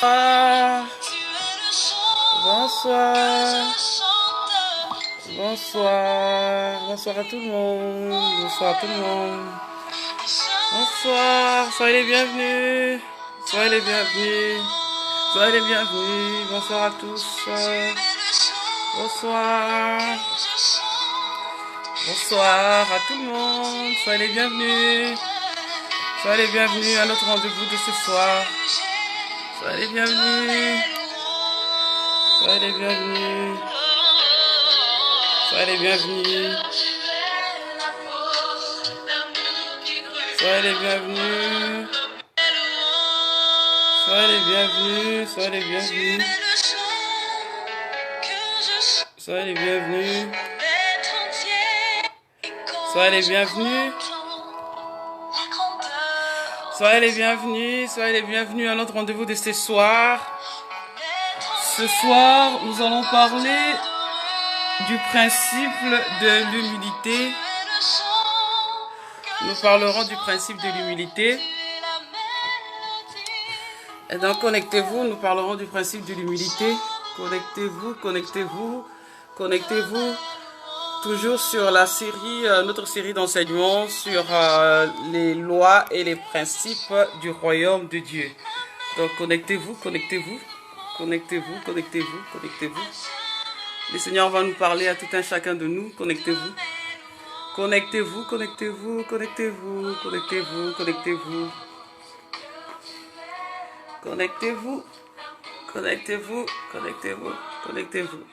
Bonsoir. Bonsoir. Bonsoir. Bonsoir à tout le monde. Bonsoir à tout le monde. Bonsoir. Soyez les bienvenus. Soyez les bienvenus. Soyez les bienvenus. Bonsoir à tous. Bonsoir. Bonsoir à tout le monde. Soyez les bienvenus. Soyez les bienvenus à notre rendez-vous de ce soir. Soyez les bienvenus. Soyez les bienvenus. Soyez les bienvenus. Soyez les bienvenus. Soyez les bienvenus. Soyez les bienvenus. Soyez les bienvenus. Soyez les bienvenus. Soyez les bienvenus. Soyez les bienvenus à notre rendez-vous de ce soir. Ce soir, nous allons parler du principe de l'humilité. Nous parlerons du principe de l'humilité. Et donc, connectez-vous, nous parlerons du principe de l'humilité. Connectez-vous, connectez-vous, connectez-vous. Toujours sur la série, notre série d'enseignements sur les lois et les principes du royaume de Dieu. Donc, connectez-vous, connectez-vous, connectez-vous, connectez-vous, connectez-vous. Le Seigneur va nous parler à tout un chacun de nous. Connectez-vous. Connectez-vous, connectez-vous, connectez-vous, connectez-vous, connectez-vous. Connectez-vous, connectez-vous, connectez-vous, connectez-vous.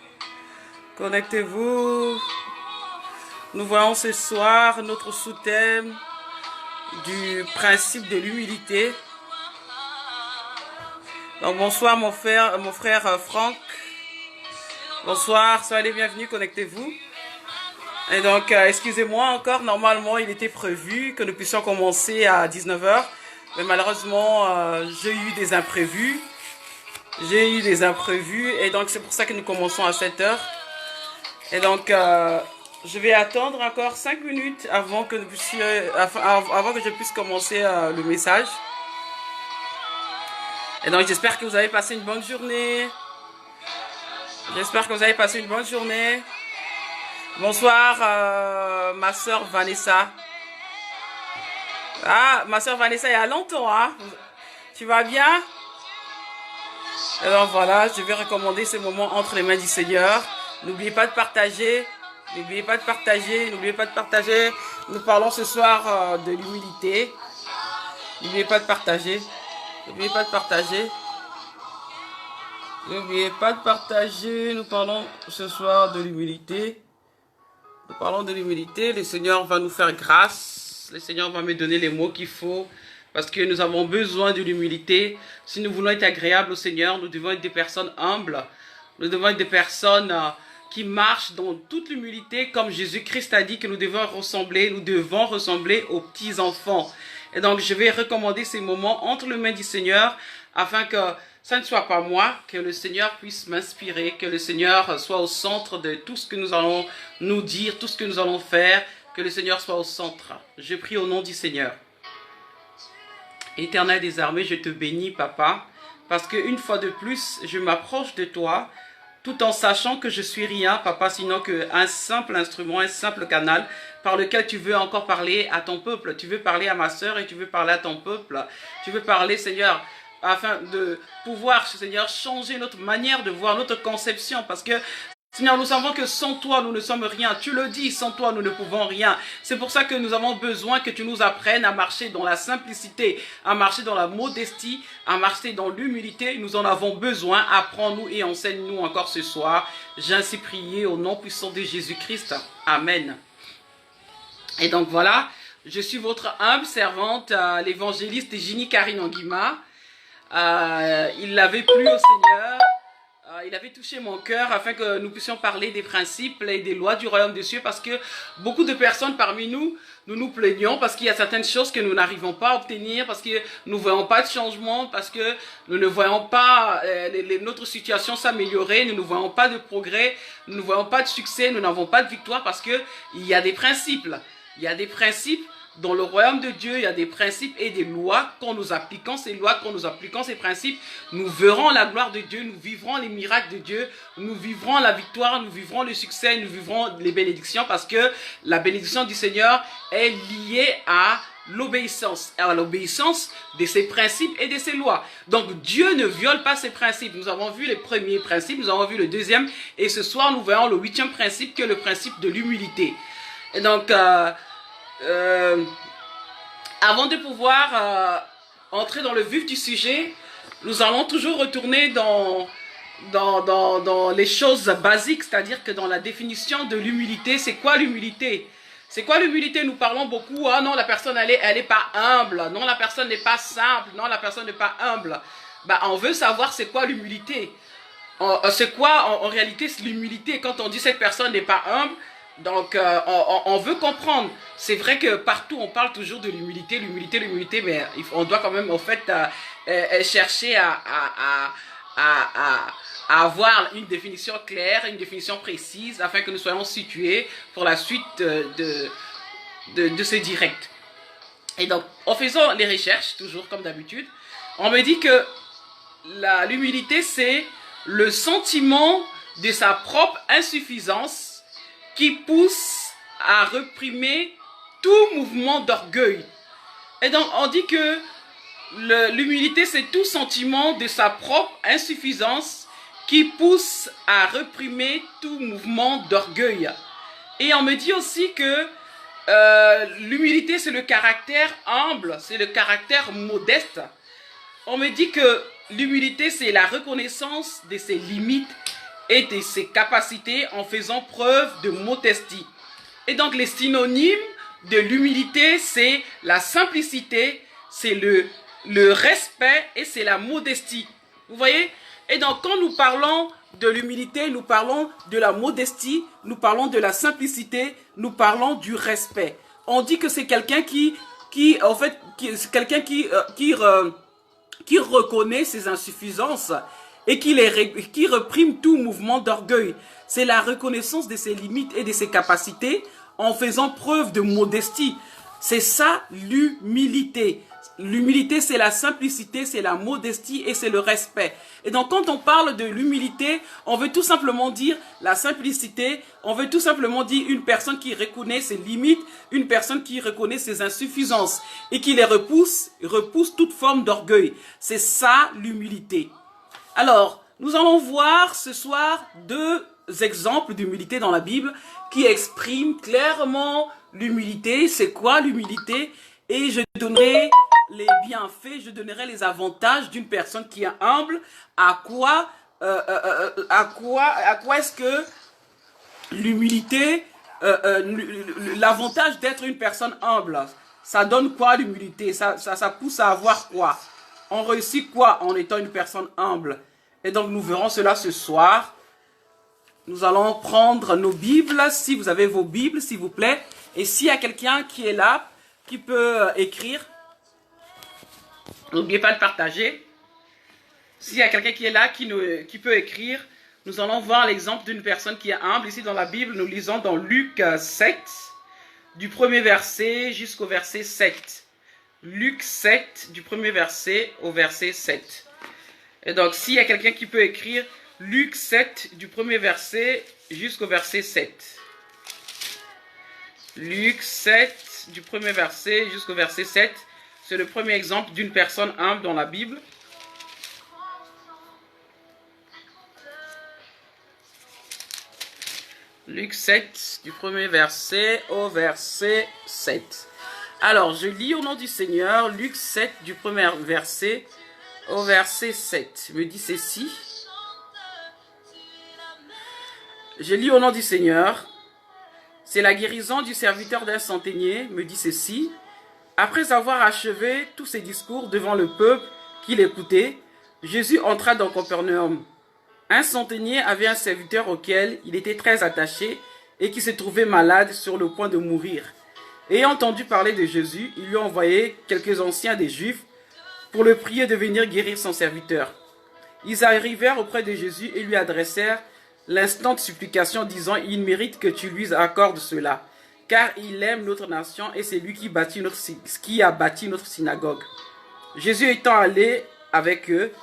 Connectez-vous. Nous voyons ce soir notre sous-thème du principe de l'humilité. Donc bonsoir mon frère Franck. Bonsoir, soyez les bienvenus, connectez-vous. Et donc, excusez-moi encore, normalement il était prévu que nous puissions commencer à 19 h. Mais malheureusement, j'ai eu des imprévus. Et donc c'est pour ça que nous commençons à 7 h. Et donc, je vais attendre encore 5 minutes avant que je puisse commencer le message. Et donc, j'espère que vous avez passé une bonne journée. J'espère que vous avez passé une bonne journée. Bonsoir, ma soeur Vanessa. Ah, ma soeur Vanessa, il y a longtemps, hein? Tu vas bien? Alors voilà, je vais recommander ce moment entre les mains du Seigneur. N'oubliez pas de partager. N'oubliez pas de partager. N'oubliez pas de partager. Nous parlons ce soir de l'humilité. N'oubliez pas de partager. N'oubliez pas de partager. N'oubliez pas de partager. Nous parlons ce soir de l'humilité. Nous parlons de l'humilité. Le Seigneur va nous faire grâce. Le Seigneur va me donner les mots qu'il faut. Parce que nous avons besoin de l'humilité. Si nous voulons être agréables au Seigneur, nous devons être des personnes humbles. Nous devons être des personnes qui marchent dans toute l'humilité, comme Jésus-Christ a dit que nous devons ressembler aux petits-enfants. Et donc, je vais recommander ces moments entre les mains du Seigneur, afin que ça ne soit pas moi, que le Seigneur puisse m'inspirer, que le Seigneur soit au centre de tout ce que nous allons nous dire, tout ce que nous allons faire, que le Seigneur soit au centre. Je prie au nom du Seigneur. Éternel des armées, je te bénis, Papa, parce qu'une fois de plus, je m'approche de toi, tout en sachant que je suis rien, Papa, sinon qu'un simple instrument, un simple canal par lequel tu veux encore parler à ton peuple. Tu veux parler à ma soeur et tu veux parler à ton peuple. Tu veux parler, Seigneur, afin de pouvoir, Seigneur, changer notre manière de voir, notre conception, parce que Seigneur, nous savons que sans toi, nous ne sommes rien. Tu le dis, sans toi, nous ne pouvons rien. C'est pour ça que nous avons besoin que tu nous apprennes à marcher dans la simplicité, à marcher dans la modestie, à marcher dans l'humilité. Nous en avons besoin. Apprends-nous et enseigne-nous encore ce soir. J'ai ainsi prié au nom puissant de Jésus-Christ. Amen. Et donc voilà, je suis votre humble servante, l'évangéliste Ginny Karine Anguima. Il l'avait plu au Seigneur. Il avait touché mon cœur afin que nous puissions parler des principes et des lois du royaume des cieux, parce que beaucoup de personnes parmi nous, nous nous plaignons parce qu'il y a certaines choses que nous n'arrivons pas à obtenir, parce que nous ne voyons pas de changement, parce que nous ne voyons pas notre situation s'améliorer, nous ne voyons pas de progrès, nous ne voyons pas de succès, nous n'avons pas de victoire, parce qu'il y a des principes. Il y a des principes Dans le royaume de Dieu, il y a des principes et des lois. Quand nous appliquons ces lois, quand nous appliquons ces principes, nous verrons la gloire de Dieu, nous vivrons les miracles de Dieu, nous vivrons la victoire, nous vivrons le succès, nous vivrons les bénédictions parce que la bénédiction du Seigneur est liée à l'obéissance de ses principes et de ses lois. Donc Dieu ne viole pas ses principes. Nous avons vu les premiers principes, nous avons vu le deuxième et ce soir nous verrons le 8e principe qui est le principe de l'humilité. Et donc avant de pouvoir entrer dans le vif du sujet, nous allons toujours retourner dans les choses basiques, c'est-à-dire que dans la définition de l'humilité, c'est quoi l'humilité? C'est quoi l'humilité? Nous parlons beaucoup, ah non, la personne elle est pas humble, non, la personne n'est pas simple, non, la personne n'est pas humble. Bah, on veut savoir c'est quoi l'humilité. C'est quoi en réalité l'humilité? Quand on dit cette personne n'est pas humble, donc on veut comprendre. C'est vrai que partout on parle toujours de l'humilité, l'humilité, mais on doit quand même en fait chercher à avoir une définition claire, une définition précise, afin que nous soyons situés pour la suite de ce direct. Et donc, en faisant les recherches, toujours comme d'habitude, on me dit que l'humilité, c'est le sentiment de sa propre insuffisance qui pousse à réprimer tout mouvement d'orgueil. Et donc, on dit que l'humilité, c'est tout sentiment de sa propre insuffisance qui pousse à réprimer tout mouvement d'orgueil. Et on me dit aussi que l'humilité, c'est le caractère humble, c'est le caractère modeste. On me dit que l'humilité, c'est la reconnaissance de ses limites et de ses capacités en faisant preuve de modestie. Et donc, les synonymes de l'humilité, c'est la simplicité, c'est le respect et c'est la modestie. Vous voyez? Et donc, quand nous parlons de l'humilité, nous parlons de la modestie, nous parlons de la simplicité, nous parlons du respect. On dit que c'est quelqu'un qui reconnaît ses insuffisances et qui réprime tout mouvement d'orgueil. C'est la reconnaissance de ses limites et de ses capacités en faisant preuve de modestie. C'est ça l'humilité. L'humilité, c'est la simplicité, c'est la modestie et c'est le respect. Et donc, quand on parle de l'humilité, on veut tout simplement dire la simplicité, on veut tout simplement dire une personne qui reconnaît ses limites, une personne qui reconnaît ses insuffisances et qui les repousse toute forme d'orgueil. C'est ça l'humilité. Alors, nous allons voir ce soir 2 exemples d'humilité dans la Bible qui expriment clairement l'humilité. C'est quoi l'humilité? Et je donnerai les bienfaits, je donnerai les avantages d'une personne qui est humble. À quoi est-ce que l'humilité, l'avantage d'être une personne humble, ça donne quoi l'humilité? Ça pousse à avoir quoi? On réussit quoi en étant une personne humble? Et donc nous verrons cela ce soir. Nous allons prendre nos Bibles, si vous avez vos Bibles, s'il vous plaît. Et s'il y a quelqu'un qui est là, qui peut écrire, n'oubliez pas de partager. S'il y a quelqu'un qui est là, qui peut écrire, nous allons voir l'exemple d'une personne qui est humble. Ici dans la Bible, nous lisons dans Luc 7, du premier verset jusqu'au verset 7. Luc 7, du premier verset au verset 7. Et donc, s'il y a quelqu'un qui peut écrire, Luc 7, du premier verset jusqu'au verset 7. Luc 7, du premier verset jusqu'au verset 7. C'est le premier exemple d'une personne humble dans la Bible. Luc 7, du premier verset au verset 7. Alors, je lis au nom du Seigneur, Luc 7, du premier verset au verset 7. Me dit ceci. Je lis au nom du Seigneur. C'est la guérison du serviteur d'un centenier, me dit ceci. Après avoir achevé tous ses discours devant le peuple qui l'écoutait, Jésus entra dans Capernaum. Un centenier avait un serviteur auquel il était très attaché et qui se trouvait malade sur le point de mourir. Ayant entendu parler de Jésus, il lui a envoyé quelques anciens des Juifs pour le prier de venir guérir son serviteur. Ils arrivèrent auprès de Jésus et lui adressèrent l'instante supplication disant « Il mérite que tu lui accordes cela, car il aime notre nation et c'est lui qui a bâti notre synagogue. Jésus étant allé avec eux,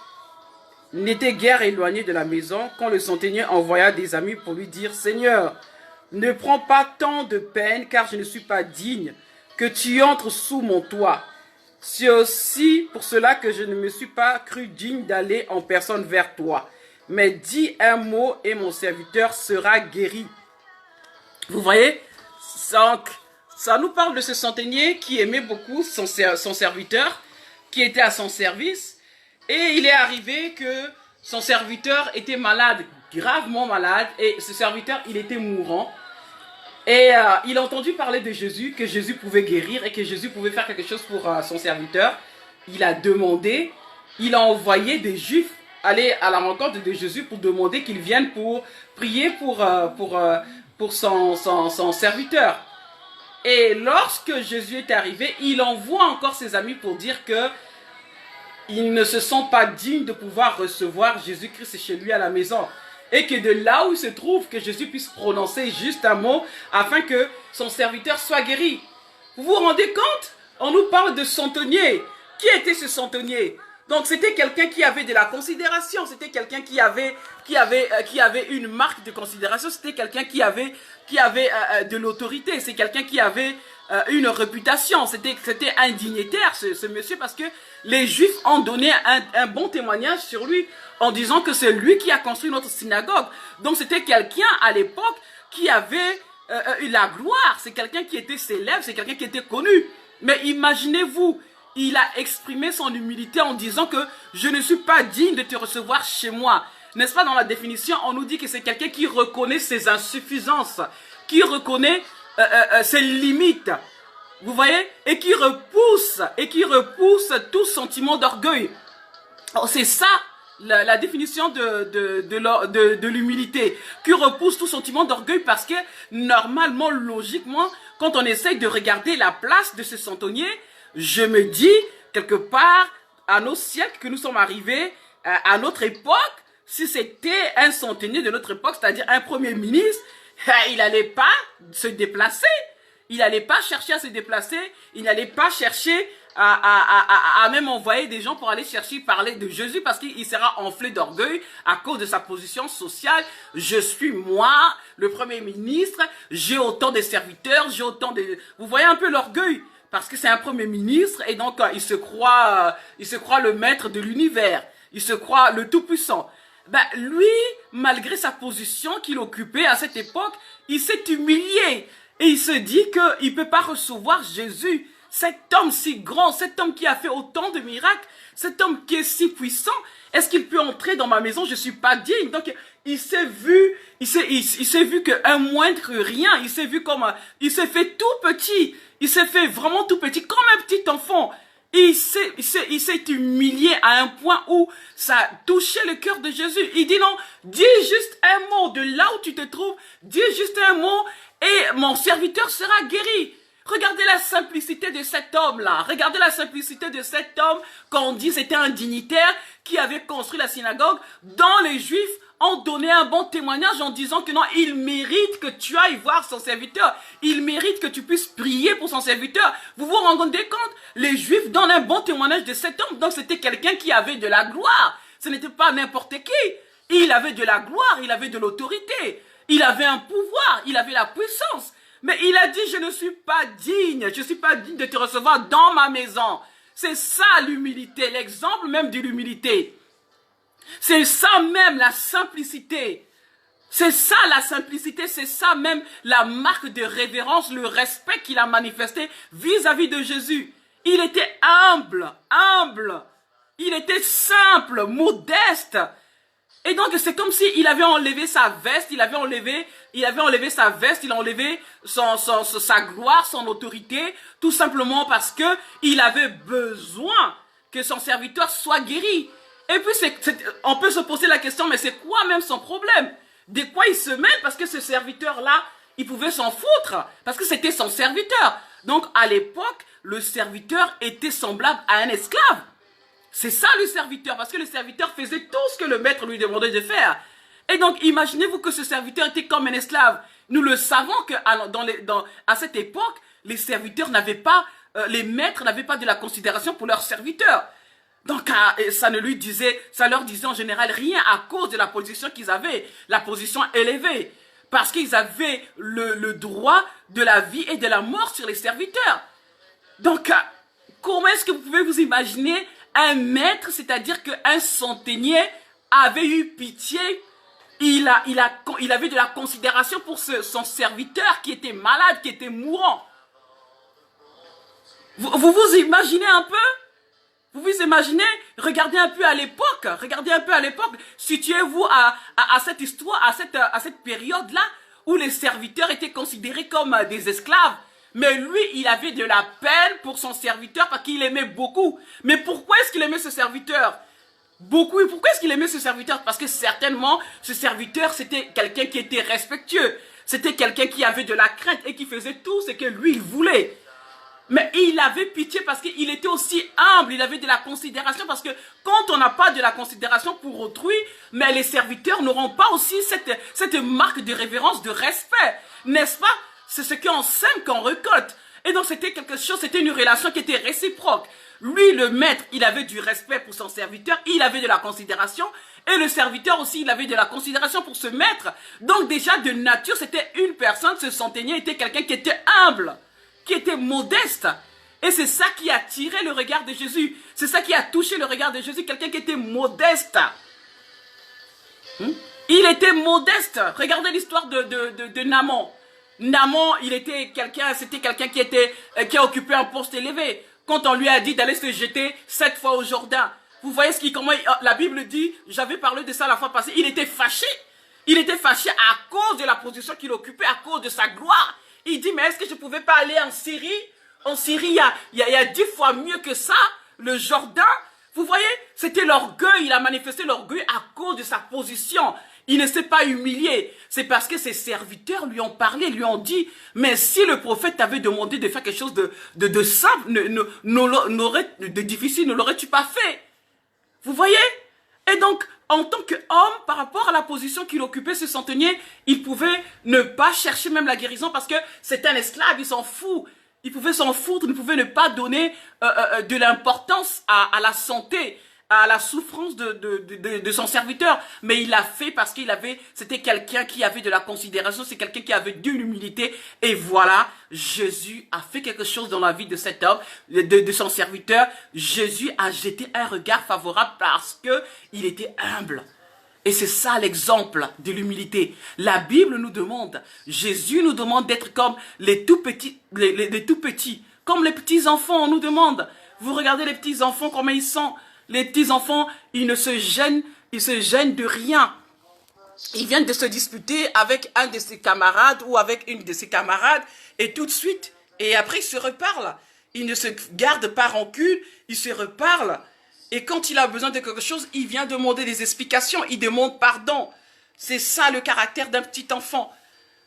n'était guère éloigné de la maison quand le centenier envoya des amis pour lui dire « Seigneur, ne prends pas tant de peine car je ne suis pas digne que tu entres sous mon toit. C'est aussi pour cela que je ne me suis pas cru digne d'aller en personne vers toi. Mais dis un mot et mon serviteur sera guéri. » Vous voyez, ça nous parle de ce centenier qui aimait beaucoup son serviteur, qui était à son service. Et il est arrivé que son serviteur était malade, gravement malade, et ce serviteur, il était mourant. Et il a entendu parler de Jésus, que Jésus pouvait guérir et que Jésus pouvait faire quelque chose pour son serviteur. Il a demandé, il a envoyé des Juifs aller à la rencontre de Jésus pour demander qu'il vienne pour prier pour son serviteur. Et lorsque Jésus est arrivé, il envoie encore ses amis pour dire que ils ne se sont pas dignes de pouvoir recevoir Jésus-Christ chez lui à la maison. Et que de là où il se trouve, que Jésus puisse prononcer juste un mot afin que son serviteur soit guéri. Vous vous rendez compte? On nous parle de centenier. Qui était ce centenier? Donc c'était quelqu'un qui avait de la considération, c'était quelqu'un qui avait une marque de considération, c'était quelqu'un qui avait de l'autorité, c'est quelqu'un qui avait une réputation, c'était un dignitaire ce monsieur, parce que les Juifs ont donné un bon témoignage sur lui en disant que c'est lui qui a construit notre synagogue. Donc c'était quelqu'un à l'époque qui avait eu la gloire, c'est quelqu'un qui était célèbre, c'est quelqu'un qui était connu. Mais imaginez-vous, il a exprimé son humilité en disant que je ne suis pas digne de te recevoir chez moi. N'est-ce pas, dans la définition, on nous dit que c'est quelqu'un qui reconnaît ses insuffisances, qui reconnaît ses limites. Vous voyez? Et qui repousse tout sentiment d'orgueil. C'est ça la définition de l'humilité, qui repousse tout sentiment d'orgueil, parce que normalement, logiquement, quand on essaye de regarder la place de ce centenier, je me dis, quelque part, à nos siècles que nous sommes arrivés, à notre époque, si c'était un centenier de notre époque, c'est-à-dire un premier ministre, il n'allait pas se déplacer, il n'allait pas chercher à se déplacer, il n'allait pas chercher à même envoyer des gens pour aller chercher parler de Jésus, parce qu'il sera enflé d'orgueil à cause de sa position sociale. Je suis moi, le premier ministre, j'ai autant de serviteurs, j'ai autant de... Vous voyez un peu l'orgueil? Parce que c'est un premier ministre et donc il se croit le maître de l'univers. Il se croit le tout-puissant. Ben, lui, malgré sa position qu'il occupait à cette époque, il s'est humilié. Et il se dit qu'il ne peut pas recevoir Jésus. Cet homme si grand, cet homme qui a fait autant de miracles, cet homme qui est si puissant, est-ce qu'il peut entrer dans ma maison? Je ne suis pas digne. Donc, il s'est vu qu'un moindre rien. Il s'est fait tout petit. Il s'est fait vraiment tout petit, comme un petit enfant. Il s'est humilié à un point où ça a touché le cœur de Jésus. Il dit non, dis juste un mot de là où tu te trouves, dis juste un mot et mon serviteur sera guéri. Regardez la simplicité de cet homme-là. Regardez la simplicité de cet homme, quand on dit c'était un dignitaire qui avait construit la synagogue, dont les Juifs ont donné un bon témoignage en disant que non, il mérite que tu ailles voir son serviteur. Il mérite que tu puisses prier pour son serviteur. Vous vous rendez compte? Les Juifs donnent un bon témoignage de cet homme. Donc c'était quelqu'un qui avait de la gloire. Ce n'était pas n'importe qui. Il avait de la gloire, il avait de l'autorité. Il avait un pouvoir, il avait la puissance. Mais il a dit, je ne suis pas digne. Je ne suis pas digne de te recevoir dans ma maison. C'est ça l'humilité, l'exemple même de l'humilité. C'est ça même la simplicité. C'est ça la simplicité, c'est ça même la marque de révérence, le respect qu'il a manifesté vis-à-vis de Jésus. Il était humble. Il était simple, modeste. Et donc c'est comme s'il avait enlevé sa veste, il avait enlevé sa veste, il a enlevé sa gloire, son autorité, tout simplement parce que il avait besoin que son serviteur soit guéri. Et puis, on peut se poser la question, mais c'est quoi même son problème? De quoi il se mêle? Parce que ce serviteur-là, il pouvait s'en foutre, parce que c'était son serviteur. Donc, à l'époque, le serviteur était semblable à un esclave. C'est ça le serviteur, parce que le serviteur faisait tout ce que le maître lui demandait de faire. Et donc, imaginez-vous que ce serviteur était comme un esclave. Nous le savons que à cette époque, les serviteurs n'avaient pas, les maîtres n'avaient pas de la considération pour leurs serviteurs. Donc, ça leur disait en général rien à cause de la position qu'ils avaient, la position élevée. Parce qu'ils avaient le droit de la vie et de la mort sur les serviteurs. Donc, comment est-ce que vous pouvez vous imaginer un maître, c'est-à-dire qu'un centenier avait eu pitié, il avait de la considération pour son serviteur qui était malade, qui était mourant. Vous vous imaginez un peu? Vous vous imaginez? Regardez un peu à l'époque. Situez-vous à cette histoire, à cette période-là où les serviteurs étaient considérés comme des esclaves. Mais lui, il avait de la peine pour son serviteur parce qu'il aimait beaucoup. Mais pourquoi est-ce qu'il aimait ce serviteur? Beaucoup. Et pourquoi est-ce qu'il aimait ce serviteur? Parce que certainement, ce serviteur, c'était quelqu'un qui était respectueux. C'était quelqu'un qui avait de la crainte et qui faisait tout ce que lui, il voulait. Mais il avait pitié parce qu'il était aussi humble, il avait de la considération parce que quand on n'a pas de la considération pour autrui, mais les serviteurs n'auront pas aussi cette marque de révérence, de respect. N'est-ce pas? C'est ce qu'on sème qu'on récolte. Et donc c'était quelque chose, c'était une relation qui était réciproque. Lui, le maître, il avait du respect pour son serviteur, il avait de la considération. Et le serviteur aussi, il avait de la considération pour ce maître. Donc déjà de nature, c'était une personne, ce centenier était quelqu'un qui était humble, qui était modeste. Et c'est ça qui a attiré le regard de Jésus. C'est ça qui a touché le regard de Jésus, quelqu'un qui était modeste. Il était modeste. Regardez l'histoire de Naaman. Naaman, c'était quelqu'un qui a occupé un poste élevé. Quand on lui a dit d'aller se jeter 7 fois au Jourdain, vous voyez comment la Bible dit, j'avais parlé de ça la fois passée, il était fâché. Il était fâché à cause de la position qu'il occupait, à cause de sa gloire. Il dit, mais est-ce que je ne pouvais pas aller en Syrie? En Syrie, il y a 10 fois mieux que ça, le Jourdain. Vous voyez, c'était l'orgueil, il a manifesté l'orgueil à cause de sa position. Il ne s'est pas humilié. C'est parce que ses serviteurs lui ont parlé, lui ont dit, mais si le prophète t'avait demandé de faire quelque chose de simple, de difficile, ne l'aurais-tu pas fait? Vous voyez? Et donc, en tant qu'homme, par rapport à la position qu'il occupait, ce centenier, il pouvait ne pas chercher même la guérison parce que c'est un esclave, il s'en fout. Il pouvait s'en foutre, il pouvait ne pas donner de l'importance à la santé, à la souffrance de son serviteur. Mais il l'a fait parce c'était quelqu'un qui avait de la considération, c'est quelqu'un qui avait de l'humilité. Et voilà, Jésus a fait quelque chose dans la vie de cet homme, de son serviteur. Jésus a jeté un regard favorable parce que il était humble. Et c'est ça l'exemple de l'humilité. La Bible nous demande, Jésus nous demande d'être comme les tout petits, les tout petits, comme les petits enfants, on nous demande. Vous regardez les petits enfants, comment ils sont. Les petits enfants, ils se gênent de rien. Ils viennent de se disputer avec un de ses camarades ou avec une de ses camarades et tout de suite, et après ils se reparlent. Ils ne se gardent pas rancune, ils se reparlent. Et quand il a besoin de quelque chose, il vient demander des explications, il demande pardon. C'est ça le caractère d'un petit enfant.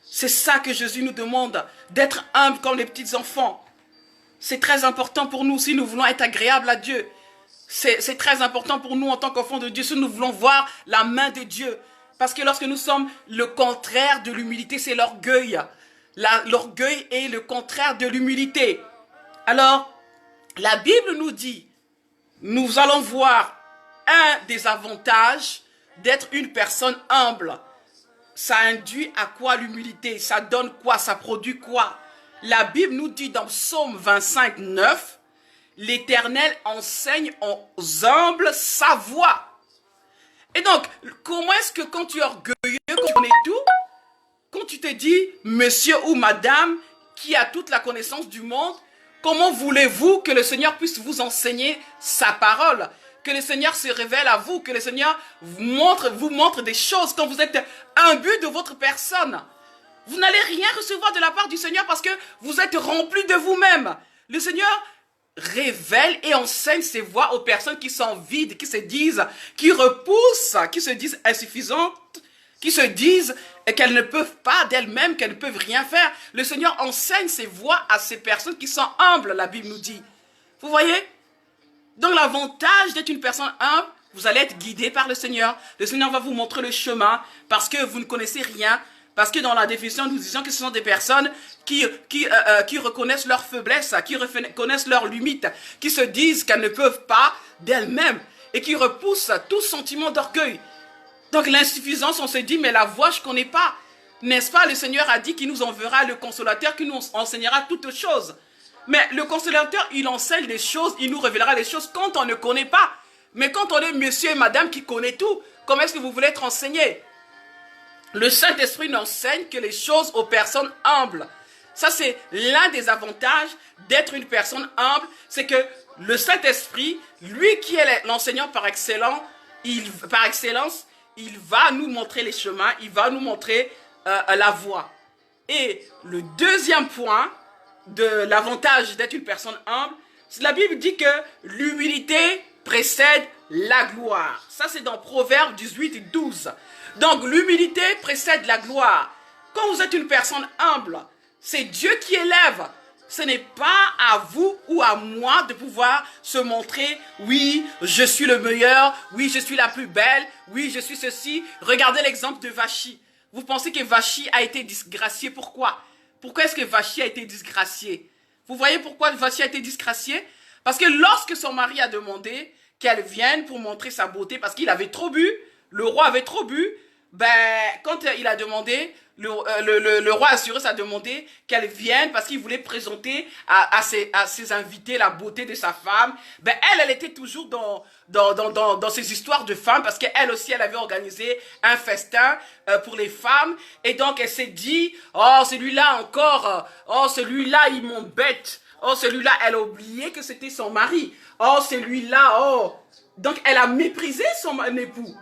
C'est ça que Jésus nous demande, d'être humble comme les petits enfants. C'est très important pour nous si nous voulons être agréables à Dieu. C'est très important pour nous en tant qu'enfants de Dieu si nous voulons voir la main de Dieu. Parce que lorsque nous sommes le contraire de l'humilité, c'est l'orgueil. L'orgueil est le contraire de l'humilité. Alors, la Bible nous dit, nous allons voir un des avantages d'être une personne humble. Ça induit à quoi l'humilité? Ça donne quoi? Ça produit quoi? La Bible nous dit dans Psaume 25, 9, l'Éternel enseigne aux humbles sa voie. Et donc, comment est-ce que quand tu es orgueilleux, quand tu connais tout, quand tu te dis, monsieur ou madame, qui a toute la connaissance du monde, comment voulez-vous que le Seigneur puisse vous enseigner sa parole? Que le Seigneur se révèle à vous, que le Seigneur vous montre des choses quand vous êtes imbu de votre personne. Vous n'allez rien recevoir de la part du Seigneur parce que vous êtes rempli de vous-même. Le Seigneur révèle et enseigne ses voies aux personnes qui sont vides, qui se disent, qui repoussent, qui se disent insuffisantes, qui se disent qu'elles ne peuvent pas d'elles-mêmes, qu'elles ne peuvent rien faire. Le Seigneur enseigne ses voies à ces personnes qui sont humbles, la Bible nous dit. Vous voyez? Donc l'avantage d'être une personne humble, Vous allez être guidé par le Seigneur. Le Seigneur va vous montrer le chemin parce que vous ne connaissez rien. Parce que dans la définition, nous disons que ce sont des personnes qui reconnaissent leurs faiblesses, qui reconnaissent leurs limites, qui se disent qu'elles ne peuvent pas d'elles-mêmes et qui repoussent tout sentiment d'orgueil. Donc l'insuffisance, on se dit, mais la voix, je ne connais pas. N'est-ce pas, le Seigneur a dit qu'il nous enverra le consolateur qui nous enseignera toutes choses. Mais le consolateur, il enseigne des choses, il nous révélera les choses quand on ne connaît pas. Mais quand on est monsieur et madame qui connaît tout, comment est-ce que vous voulez être enseigné? Le Saint-Esprit n'enseigne que les choses aux personnes humbles. Ça, c'est l'un des avantages d'être une personne humble. C'est que le Saint-Esprit, lui qui est l'enseignant par excellence, il va nous montrer les chemins, il va nous montrer la voie. Et le deuxième point de l'avantage d'être une personne humble, la Bible dit que l'humilité précède la gloire. Ça, c'est dans Proverbes 18, 12. Donc, l'humilité précède la gloire. Quand vous êtes une personne humble, c'est Dieu qui élève. Ce n'est pas à vous ou à moi de pouvoir se montrer, oui, je suis le meilleur, oui, je suis la plus belle, oui, je suis ceci. Regardez l'exemple de Vachi. Vous pensez que Vachi a été disgracié, pourquoi? Pourquoi est-ce que Vachi a été disgracié? Vous voyez pourquoi Vachi a été disgracié? Parce que lorsque son mari a demandé qu'elle vienne pour montrer sa beauté, parce qu'il avait trop bu, le roi avait trop bu, ben, quand il a demandé, le roi Assuérus a demandé qu'elle vienne parce qu'il voulait présenter à ses invités la beauté de sa femme. Ben, elle était toujours dans ces histoires de femmes parce qu'elle aussi, elle avait organisé un festin pour les femmes. Et donc, elle s'est dit, oh, celui-là encore, oh, celui-là, il m'embête. Oh, celui-là, elle a oublié que c'était son mari. Oh, celui-là, oh. Donc, elle a méprisé son époux.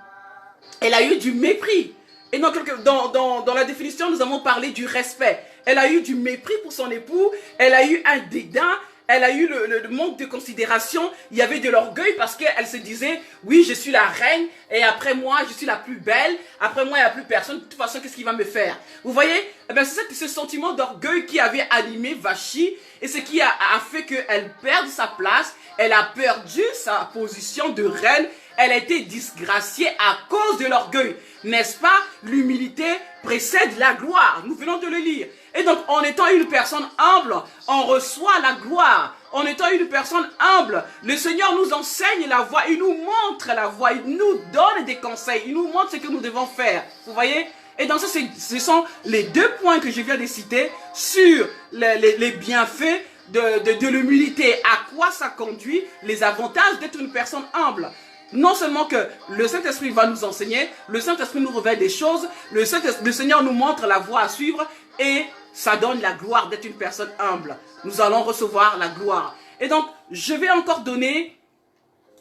Elle a eu du mépris. Et donc, dans la définition, nous avons parlé du respect. Elle a eu du mépris pour son époux. Elle a eu un dédain. Elle a eu le manque de considération. Il y avait de l'orgueil parce qu'elle se disait, oui, je suis la reine. Et après moi, je suis la plus belle. Après moi, il n'y a plus personne. De toute façon, qu'est-ce qu'il va me faire? Vous voyez? Eh bien, c'est ce sentiment d'orgueil qui avait animé Vachi. Et ce qui a fait qu'elle perde sa place. Elle a perdu sa position de reine. Elle a été disgraciée à cause de l'orgueil. N'est-ce pas? L'humilité précède la gloire. Nous venons de le lire. Et donc, en étant une personne humble, on reçoit la gloire. En étant une personne humble, le Seigneur nous enseigne la voie. Il nous montre la voie. Il nous donne des conseils. Il nous montre ce que nous devons faire. Vous voyez? Et donc, ça, ce sont les deux points que je viens de citer sur les bienfaits de l'humilité. À quoi ça conduit? Les avantages d'être une personne humble. Non seulement que le Saint-Esprit va nous enseigner, le Saint-Esprit nous révèle des choses, le Seigneur nous montre la voie à suivre et ça donne la gloire d'être une personne humble. Nous allons recevoir la gloire. Et donc, je vais encore donner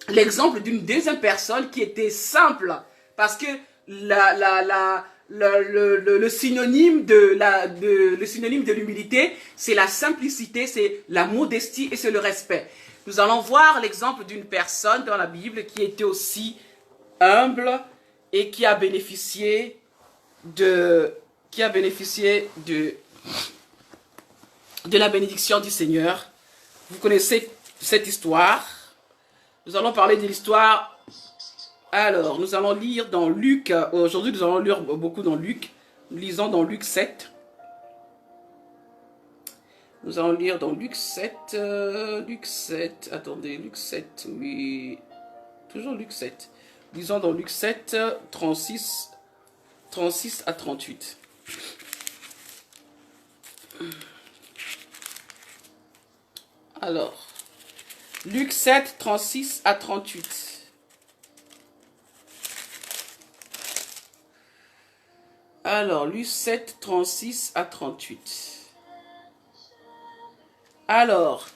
l'exemple d'une deuxième personne qui était simple parce que le synonyme de l'humilité, c'est la simplicité, c'est la modestie et c'est le respect. Nous allons voir l'exemple d'une personne dans la Bible qui était aussi humble et qui a bénéficié de la bénédiction du Seigneur. Vous connaissez cette histoire. Nous allons parler de l'histoire. Alors, nous allons lire dans Luc. Aujourd'hui, nous allons lire beaucoup dans Luc. Nous lisons dans Luc 7. Nous allons lire dans Luc 7, attendez, Luc 7, oui, toujours Luc 7. Lisons dans Luc 7, 36 à 38. Alors, Luc 7, 36 à 38. Alors, Luc 7, 36 à 38. Alors,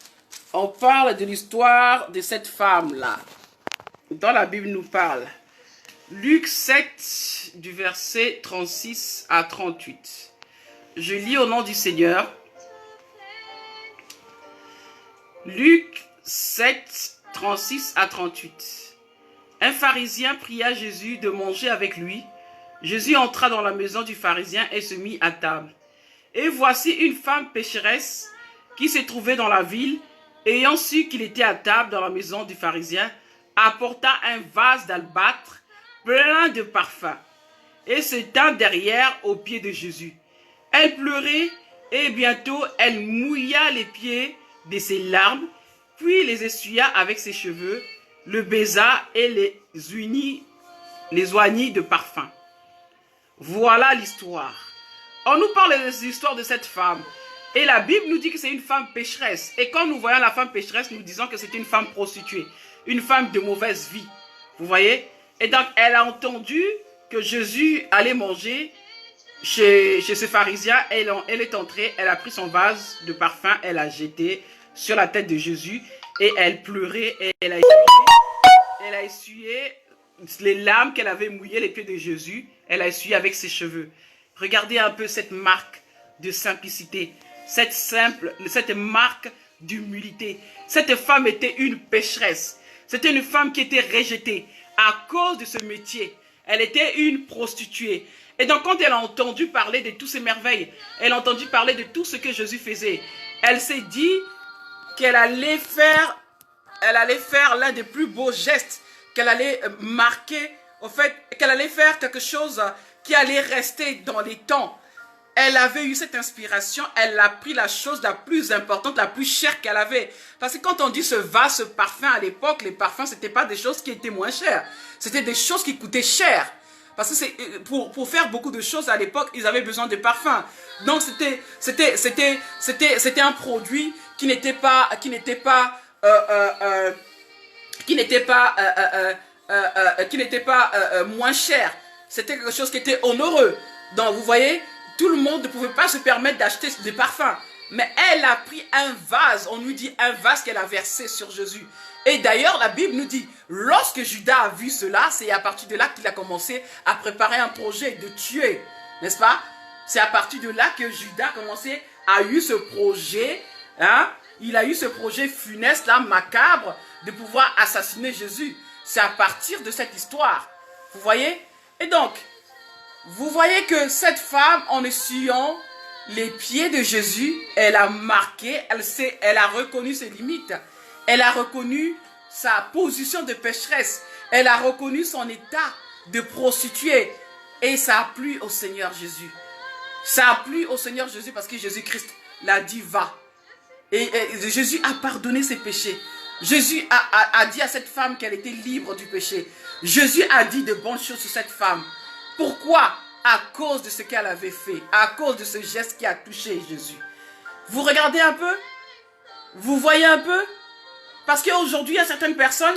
on parle de l'histoire de cette femme-là. Dans la Bible, nous parle. Luc 7, du verset 36 à 38. Je lis au nom du Seigneur. Luc 7, 36 à 38. Un pharisien pria Jésus de manger avec lui. Jésus entra dans la maison du pharisien et se mit à table. Et voici une femme pécheresse qui se trouvait dans la ville, ayant su qu'il était à table dans la maison du pharisien, apporta un vase d'albâtre plein de parfums et se tint derrière aux pieds de Jésus. Elle pleurait et bientôt elle mouilla les pieds de ses larmes, puis les essuya avec ses cheveux, le baisa et les oignit de parfum. Voilà l'histoire. On nous parle de l'histoire de cette femme. Et la Bible nous dit que c'est une femme pécheresse. Et quand nous voyons la femme pécheresse, nous disons que c'est une femme prostituée. Une femme de mauvaise vie. Vous voyez? Et donc, elle a entendu que Jésus allait manger chez ce pharisien. Elle est entrée, elle a pris son vase de parfum, elle a jeté sur la tête de Jésus. Et elle pleurait et elle a essuyé les larmes qu'elle avait mouillées les pieds de Jésus. Elle a essuyé avec ses cheveux. Regardez un peu cette marque de simplicité. Cette marque d'humilité. Cette femme était une pécheresse. C'était une femme qui était rejetée à cause de ce métier. Elle était une prostituée. Et donc quand elle a entendu parler de toutes ces merveilles, elle a entendu parler de tout ce que Jésus faisait, elle s'est dit qu'elle allait faire l'un des plus beaux gestes, qu'elle allait marquer, au fait, qu'elle allait faire quelque chose qui allait rester dans les temps. Elle avait eu cette inspiration, elle a pris la chose la plus importante, la plus chère qu'elle avait. Parce que quand on dit ce vase, ce parfum à l'époque, les parfums, ce n'était pas des choses qui étaient moins chères. C'était des choses qui coûtaient cher. Parce que pour faire beaucoup de choses à l'époque, ils avaient besoin de parfums. Donc c'était un produit qui n'était pas moins cher. C'était quelque chose qui était onéreux. Donc vous voyez, tout le monde ne pouvait pas se permettre d'acheter des parfums. Mais elle a pris un vase, on nous dit un vase qu'elle a versé sur Jésus. Et d'ailleurs, la Bible nous dit, lorsque Judas a vu cela, c'est à partir de là qu'il a commencé à préparer un projet de tuer. N'est-ce pas? C'est à partir de là que Judas a eu ce projet, hein? Il a eu ce projet funeste, là, macabre, de pouvoir assassiner Jésus. C'est à partir de cette histoire. Vous voyez? Et donc, vous voyez que cette femme, en essuyant les pieds de Jésus, elle a marqué, elle a reconnu ses limites. Elle a reconnu sa position de pécheresse. Elle a reconnu son état de prostituée. Et ça a plu au Seigneur Jésus. Ça a plu au Seigneur Jésus parce que Jésus-Christ l'a dit, va. Et Jésus a pardonné ses péchés. Jésus a dit à cette femme qu'elle était libre du péché. Jésus a dit de bonnes choses sur cette femme. Pourquoi? À cause de ce qu'elle avait fait. À cause de ce geste qui a touché Jésus. Vous regardez un peu? Vous voyez un peu? Parce qu'aujourd'hui, il y a certaines personnes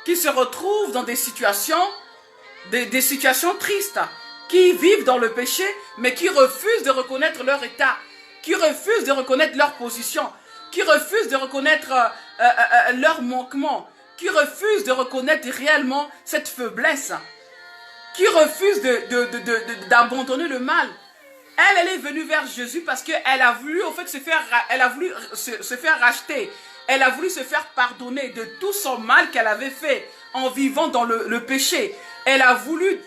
qui se retrouvent dans des situations tristes, qui vivent dans le péché, mais qui refusent de reconnaître leur état, qui refusent de reconnaître leur position, qui refusent de reconnaître leur manquement, qui refusent de reconnaître réellement cette faiblesse, qui refusent d'abandonner le mal. Elle est venue vers Jésus parce qu'elle a voulu en fait se faire racheter. Elle a voulu se faire pardonner de tout son mal qu'elle avait fait en vivant dans le péché. Elle a voulu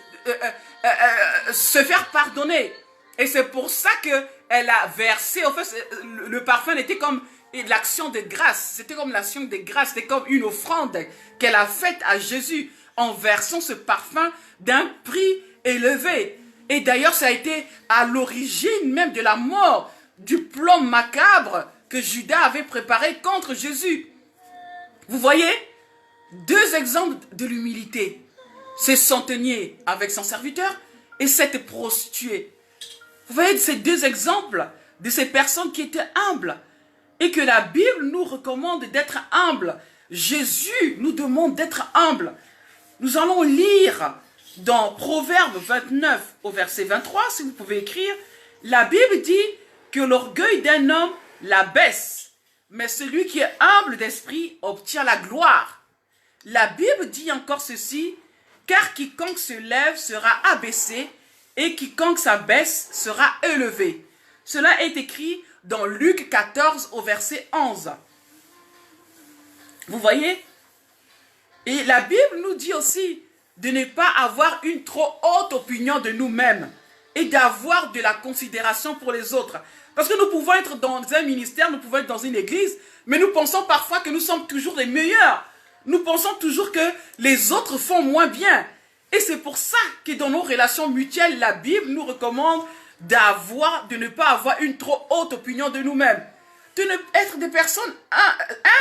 se faire pardonner. Et c'est pour ça qu'elle a versé, en fait, le parfum était comme l'action de grâce. C'était comme l'action de grâce, c'était comme une offrande qu'elle a faite à Jésus en versant ce parfum d'un prix élevé. Et d'ailleurs, ça a été à l'origine même de la mort, du plan macabre que Judas avait préparé contre Jésus. Vous voyez, deux exemples de l'humilité. Ce centenier avec son serviteur et cette prostituée. Vous voyez ces deux exemples de ces personnes qui étaient humbles et que la Bible nous recommande d'être humbles. Jésus nous demande d'être humbles. Nous allons lire dans Proverbe 29 au verset 23, si vous pouvez écrire, la Bible dit que l'orgueil d'un homme la baisse, mais celui qui est humble d'esprit obtient la gloire. La Bible dit encore ceci, car quiconque se lève sera abaissé et quiconque s'abaisse sera élevé. Cela est écrit dans Luc 14 au verset 11. Vous voyez? Et la Bible nous dit aussi de ne pas avoir une trop haute opinion de nous-mêmes et d'avoir de la considération pour les autres. Parce que nous pouvons être dans un ministère, nous pouvons être dans une église, mais nous pensons parfois que nous sommes toujours les meilleurs. Nous pensons toujours que les autres font moins bien. Et c'est pour ça que dans nos relations mutuelles, la Bible nous recommande de ne pas avoir une trop haute opinion de nous-mêmes. De ne être des personnes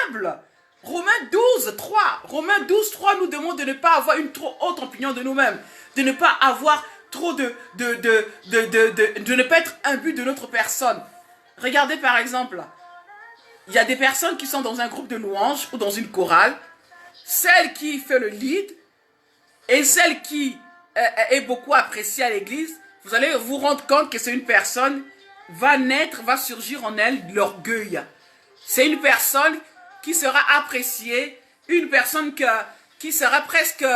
humbles. Romains 12, 3. Romains 12, 3 nous demande de ne pas avoir une trop haute opinion de nous-mêmes. De ne pas avoir trop de ne pas être imbu de notre personne. Regardez par exemple, il y a des personnes qui sont dans un groupe de louanges ou dans une chorale. Celle qui fait le lead et celle qui est beaucoup appréciée à l'église, vous allez vous rendre compte que c'est une personne va surgir en elle l'orgueil. C'est une personne qui sera appréciée, une personne qui sera presque,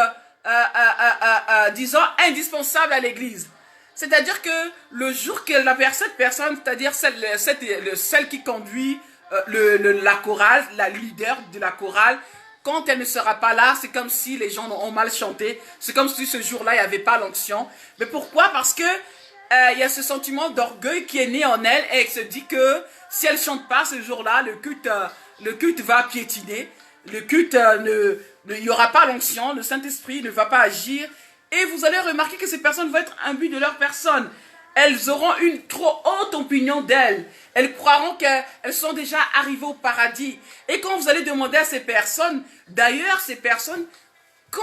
disons, indispensable à l'église. C'est-à-dire que le jour que cette personne, c'est-à-dire celle qui conduit la chorale, la leader de la chorale, quand elle ne sera pas là, c'est comme si les gens ont mal chanté. C'est comme si ce jour-là, il n'y avait pas l'onction. Mais pourquoi? Parce que il y a ce sentiment d'orgueil qui est né en elle et elle se dit que si elle ne chante pas ce jour-là, le culte va piétiner. Le culte, il n'y aura pas l'onction, le Saint-Esprit ne va pas agir. Et vous allez remarquer que ces personnes vont être imbues de leur personne. Elles auront une trop haute opinion d'elles. Elles croiront qu'elles sont déjà arrivées au paradis. Et quand vous allez demander à ces personnes, d'ailleurs ces personnes, quand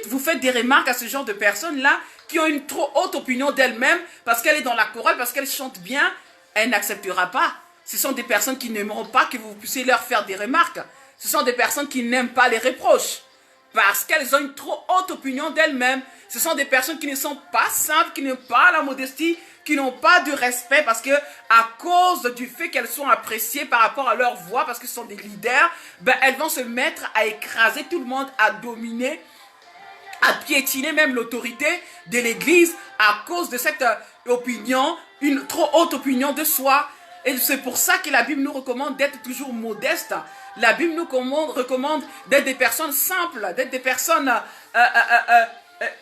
vous faites des remarques à ce genre de personnes-là, qui ont une trop haute opinion d'elles-mêmes, parce qu'elle est dans la chorale, parce qu'elle chante bien, elle n'acceptera pas. Ce sont des personnes qui n'aimeront pas que vous puissiez leur faire des remarques. Ce sont des personnes qui n'aiment pas les reproches. Parce qu'elles ont une trop haute opinion d'elles-mêmes. Ce sont des personnes qui ne sont pas simples, qui n'ont pas la modestie, qui n'ont pas de respect parce que à cause du fait qu'elles sont appréciées par rapport à leur voix, parce que ce sont des leaders, elles vont se mettre à écraser tout le monde, à dominer, à piétiner même l'autorité de l'église à cause de cette opinion, une trop haute opinion de soi. Et c'est pour ça que la Bible nous recommande d'être toujours modeste. La Bible nous recommande d'être des personnes simples, d'être des personnes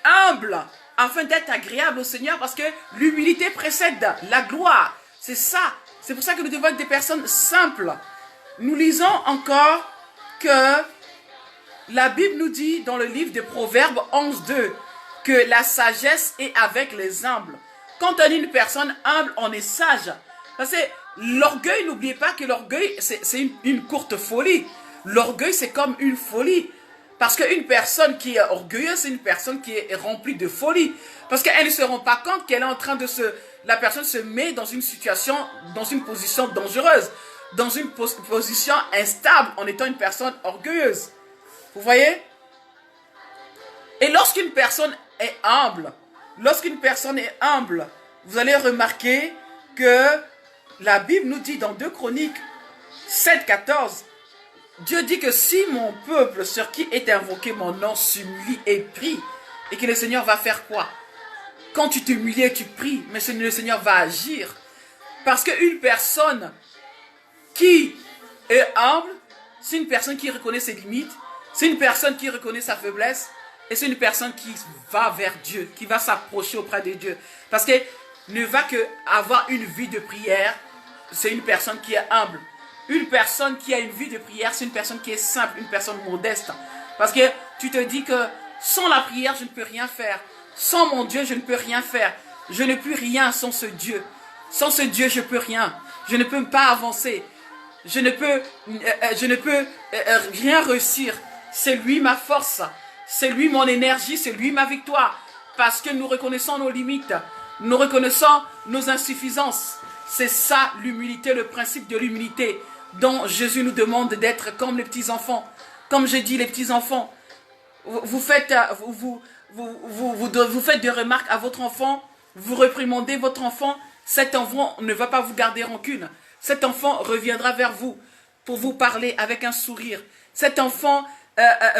humbles, afin d'être agréables au Seigneur, parce que l'humilité précède la gloire. C'est ça. C'est pour ça que nous devons être des personnes simples. Nous lisons encore que la Bible nous dit dans le livre de Proverbes 11.2 que la sagesse est avec les humbles. Quand on est une personne humble, on est sage. Parce que l'orgueil, n'oubliez pas que l'orgueil, c'est une courte folie. L'orgueil, c'est comme une folie. Parce qu'une personne qui est orgueilleuse, c'est une personne qui est remplie de folie. Parce qu'elle ne se rend pas compte qu'elle est en train de la personne se met dans une situation, dans une position dangereuse, dans une position instable en étant une personne orgueilleuse. Vous voyez? Et lorsqu'une personne est humble, vous allez remarquer que la Bible nous dit dans 2 Chroniques 7.14, Dieu dit que si mon peuple sur qui est invoqué mon nom s'humilie et prie, et que le Seigneur va faire quoi? Quand tu t'humilies et tu pries, mais le Seigneur va agir. Parce qu'une personne qui est humble, c'est une personne qui reconnaît ses limites, c'est une personne qui reconnaît sa faiblesse, et c'est une personne qui va vers Dieu, qui va s'approcher auprès de Dieu. Parce que ne va que avoir une vie de prière, c'est une personne qui est humble. Une personne qui a une vie de prière, c'est une personne qui est simple, une personne modeste. Parce que tu te dis que sans la prière, je ne peux rien faire. Sans mon Dieu, je ne peux rien faire. Je ne peux rien sans ce Dieu. Sans ce Dieu, je ne peux rien. Je ne peux pas avancer. Je ne peux rien réussir. C'est lui ma force. C'est lui mon énergie. C'est lui ma victoire. Parce que nous reconnaissons nos limites. Nous reconnaissons nos insuffisances. C'est ça l'humilité, le principe de l'humilité dont Jésus nous demande d'être comme les petits enfants. Comme je dis, les petits enfants, vous faites des remarques à votre enfant, vous réprimandez votre enfant, cet enfant ne va pas vous garder rancune. Cet enfant reviendra vers vous pour vous parler avec un sourire. Cet enfant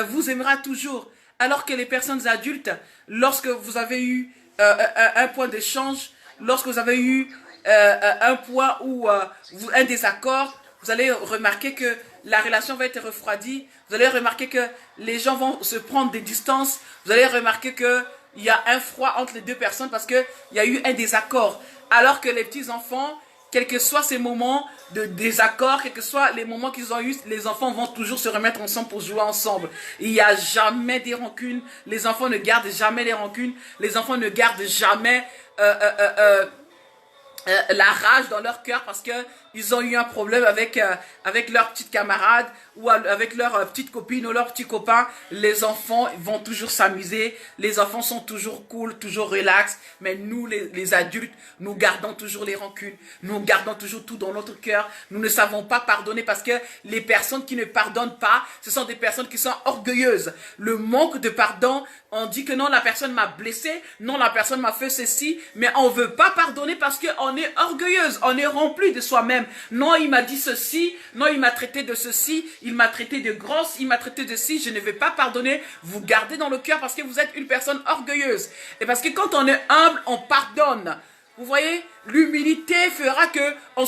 vous aimera toujours. Alors que les personnes adultes, lorsque vous avez eu un point d'échange, lorsque vous avez eu un point ou un désaccord, vous allez remarquer que la relation va être refroidie. Vous allez remarquer que les gens vont se prendre des distances. Vous allez remarquer qu'il y a un froid entre les deux personnes parce qu'il y a eu un désaccord. Alors que les petits enfants, quels que soient ces moments de désaccord, quels que soient les moments qu'ils ont eu, les enfants vont toujours se remettre ensemble pour jouer ensemble. Il n'y a jamais des rancunes. Les enfants ne gardent jamais les rancunes. Les enfants ne gardent jamais la rage dans leur cœur parce que ils ont eu un problème avec leur petite camarade ou avec leur petite copine ou leur petit copain. Les enfants vont toujours s'amuser, les enfants sont toujours cool, toujours relax, mais nous les adultes, nous gardons toujours les rancunes, nous gardons toujours tout dans notre cœur, nous ne savons pas pardonner parce que les personnes qui ne pardonnent pas, ce sont des personnes qui sont orgueilleuses. Le manque de pardon, on dit que non, la personne m'a blessé, non, la personne m'a fait ceci, mais on veut pas pardonner parce qu'on est orgueilleuse, on est rempli de soi-même. Non, il m'a dit ceci, non, il m'a traité de ceci, il m'a traité de grosse, il m'a traité de ci, je ne vais pas pardonner. Vous gardez dans le cœur parce que vous êtes une personne orgueilleuse. Et parce que quand on est humble, on pardonne. Vous voyez, l'humilité fera que on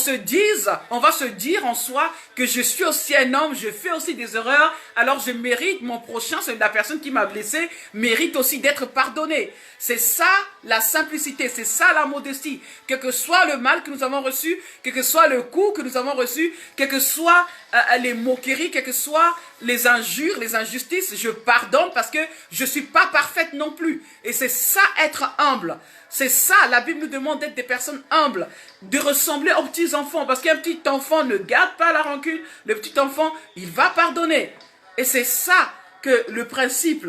va se dire en soi que je suis aussi un homme, je fais aussi des erreurs, alors je mérite, mon prochain, c'est la personne qui m'a blessé, mérite aussi d'être pardonné. C'est ça la simplicité, c'est ça la modestie. Quel que soit le mal que nous avons reçu, quel que soit le coup que nous avons reçu, quel que soit les moqueries, quelles que soient les injures, les injustices, je pardonne parce que je ne suis pas parfaite non plus. Et c'est ça être humble. C'est ça, la Bible nous demande d'être des personnes humbles, de ressembler aux petits enfants. Parce qu'un petit enfant ne garde pas la rancune, le petit enfant, il va pardonner. Et c'est ça que le principe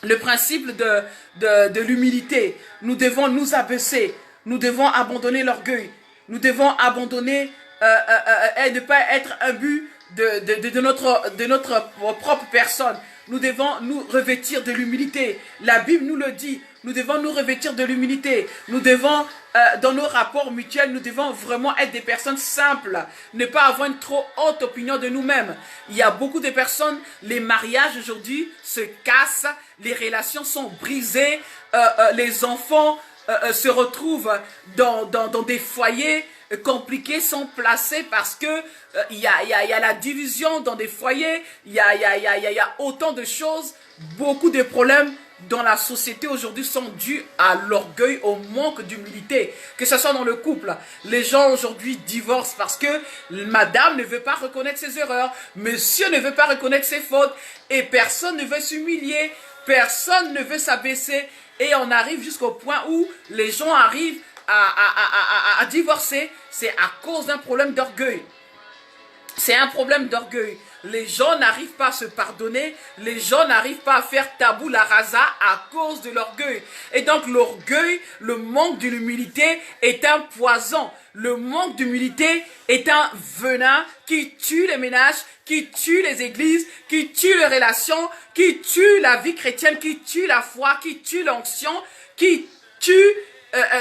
de l'humilité. Nous devons nous abaisser, nous devons abandonner l'orgueil, nous devons abandonner et ne pas être un but de notre propre personne. Nous devons nous revêtir de l'humilité. La Bible nous le dit. Nous devons nous revêtir de l'humilité. Nous devons, dans nos rapports mutuels, nous devons vraiment être des personnes simples. Ne pas avoir une trop haute opinion de nous-mêmes. Il y a beaucoup de personnes, les mariages aujourd'hui se cassent, les relations sont brisées, les enfants se retrouvent dans des foyers compliqués, sont placés parce que il y a la division dans des foyers, il y a autant de choses, beaucoup de problèmes dans la société aujourd'hui sont dus à l'orgueil, au manque d'humilité. Que ce soit dans le couple, les gens aujourd'hui divorcent parce que madame ne veut pas reconnaître ses erreurs, monsieur ne veut pas reconnaître ses fautes et personne ne veut s'humilier, personne ne veut s'abaisser et on arrive jusqu'au point où les gens arrivent à divorcer. C'est à cause d'un problème d'orgueil. C'est un problème d'orgueil. Les gens n'arrivent pas à se pardonner. Les gens n'arrivent pas à faire tabula rasa à cause de l'orgueil. Et donc l'orgueil, le manque de l'humilité est un poison. Le manque d'humilité est un venin qui tue les ménages, qui tue les églises, qui tue les relations, qui tue la vie chrétienne, qui tue la foi, qui tue l'onction, qui tue